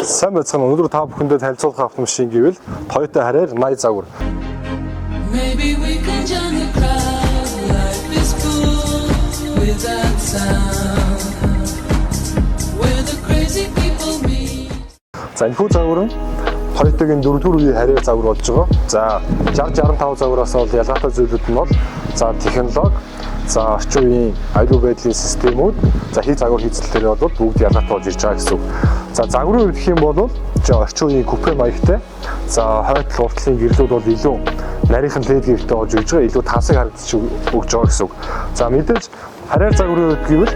Сайн байцгаана. Өнөөдөр та бүхэндээ танилцуулах автомашин гэвэл Toyota Harrier 80 загвар. Maybe we can join the crowd. Life is cool without sound. Where the crazy people meet. За энэ хүү загвар нь Toyota-гийн 4-р үеийн Harrier загвар болж байгаа. За 60-65 загвараас бол ялгаатай зүйлүүд нь бол за технологи, за орчин үеийн аюулгүй байдлын системүүд, за загвар хийцэлтээр бол бүгд ялгаатай болж ирж байгаа гэсэн үг. За загварын хувьд гэх юм бол орчин үеийн купе маягтай, за хойд уртлын гэрлүүд бол илүү нарийнхан лед гэвтэй болж өгж байгаа, илүү тасаг харагдаж өгж байгаа гэсэн үг. За мэдээж Harrier загварын хувьд гэвэл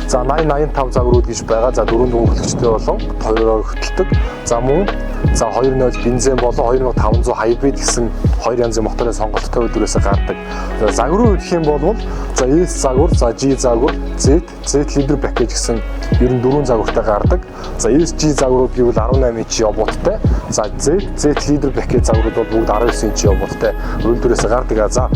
за 80-85 загварууд гэж байгаа. За 4 дөнгөлөгчтэй болон 2-оор хөтэлдэг. За мөн за 2.0 бензин болон 2500 хайбрид гэсэн 2 янзын моторын сонголттой үйлдвэрээс гардаг. За загварын үед гэх юм бол за S загвар, за G загвар, Z лидер пакэж гэсэн ер нь 4 загвартай гардаг. За SG загварууд гэвэл 18 инч явуудтай. За Z лидер пакэж загварууд бол бүгд 19 инч явуудтай үйлдвэрээс гардаг. За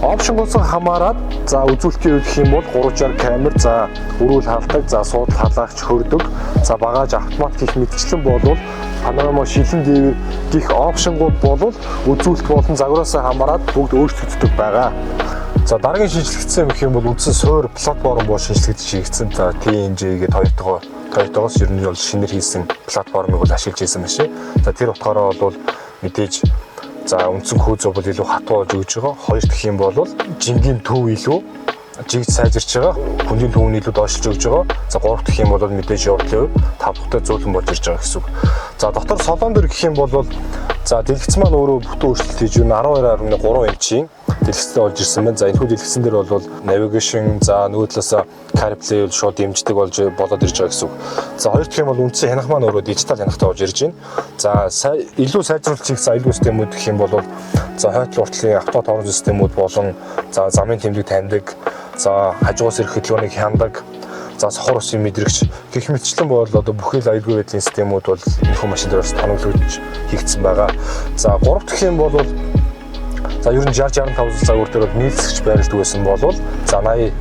опшнгоос хамаарат за үзүүлэлтийн үед гэх юм бол 360 камер, за өрүүл халдаг, за суудал халаагч хөрдөг, за багаж автомат гэх мэтчлэн болвол панорама шилэн дээвэр гих опшнгууд болвол үзүүлэлт болон загвараас хамаарат бүгд өөрчлөгддөг байгаа. За дараагийн шинжилгэсэн гэх юм бол үндсэн суур платформ боо шинжилгэж хийгдсэн. За TNG-гээ Toyota-гоос ер нь бол шинээр хийсэн платформыг бол ашиглаж байсан машин. За тэр утгаараа бол мэдээж за үндсэн хөөцөө бол илүү хатуу болж өгж байгаа. Хоёр дахь юм бол жингийн төв илүү жигд сайжирч байгаа. Хүндийн төв нь илүү доошлж өгж байгаа. За гурав дахь юм бол мэдээж явдлын хувьд тав дахьтай зөөлөн болж ирж байгаа гэсэн үг. За дотор салон дээр гэх юм бол за дэлгэц маань өөрөө бүтэн өөрчлөлт хийж юу 12.3 инчийн дэлгэцтэй болж ирсэн байна. За энэ хүү дэлгэцэн дээр бол navigation, за нөгөө талаас CarPlay бол шууд дэмждэг болж болоод ирж байгаа гэсэн үг. За хоёр дахь юм бол үндсэн хянах маань өөрөө дижитал хянахтай болж ирж байна. За илүү сайжруулалт хийгдсэн аюулгүй системүүд гэх юм бол за хойд уртлын авто тоон системүүд болон за замын тэмдэг таньдаг, за хажуугаас ирэх хөдөлгөөнийг хяндаг, за сохор усын мэдрэгч гэх мэтчлэн бол одоо бүхэл аюулгүй байдлын системүүд бол энэ хүү машин дээр бас тоноглож хийгдсэн байгаа. За гурав дахь юм бол за ер нь 60-65 загвар дээр бол нийлсэгч байрлалдаг байсан болвол за 80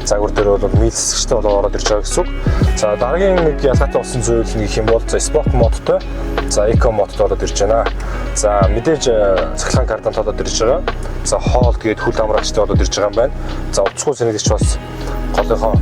загвар дээр бол нийлсэгчтэй болоод ороод ирж байгаа гэсэн үг. За дараагийн нэг ялгаатай болсон зүйл нь гэх юм бол за спорт модтой, за эко модтой ороод ирж байна. За мэдээж цахилгаан кардант ороод ирж байгаа. За хоол гээд хөл амрагчтай ороод ирж байгаа юм байна. За уцгүй сэнэгч бас голынхоо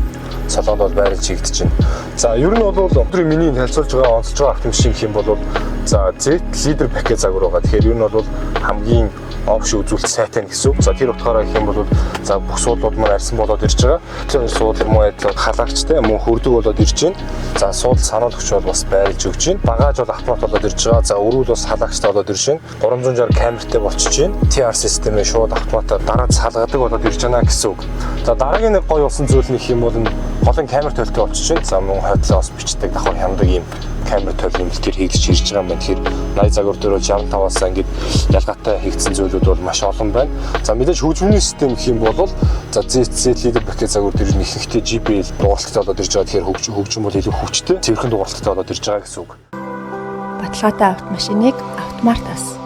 салонд бол байрлаж хийгдэж байна. За ер нь бол өдрийн миний танилцуулж байгаа онцлж байгаа автомашин гэх юм бол за Z лидер пакет загвар байгаа. Тэгэхээр ер нь бол хамгийн опшн үзүүлэлт сайтай гэсэн үг. За тэр утгаараа гэх юм бол за бүх суудлууд маань арьсан болоод ирж байгаа. Тэр суудлын муу айдлууд халагчтай мөн хөрдөг болоод ирж байна. За суудал сануулгач бол бас байрлаж өгч байна. Багаж бол автомат болоод ирж байгаа. За өрүүл бас халагчтай болоод ирж байна. 360 камертай болчихж байна. TR системээ шууд автоматар дараа салгадаг болоод ирж байна гэсэн үг. За дараагийн нэг гоё болсон зүйл нь гэх юм бол голын камер төлтөй болчихж байна. За мөн хойдлоо бас бичдэг давхар хяндаг юм камер төлөв нэмэлтээр хийгдэж ирж байгаа юм байна. Тэгэхээр 80 загвар дээр бол 65-аас ингээд ялгаатай хийгдсэн зүйлүүд бол маш олон байна. За мэдээж хөгжмийн систем гэх юм бол за Z лидер пакет загвар дээр нэг ихтэй JBL дууралттай болоод ирж байгаа. Тэгэхээр хөгжим бол илүү хүчтэй, цэвэрхэн дууралттай болоод ирж байгаа гэсэн үг. Баталгаатай автомашиныг Автомартаас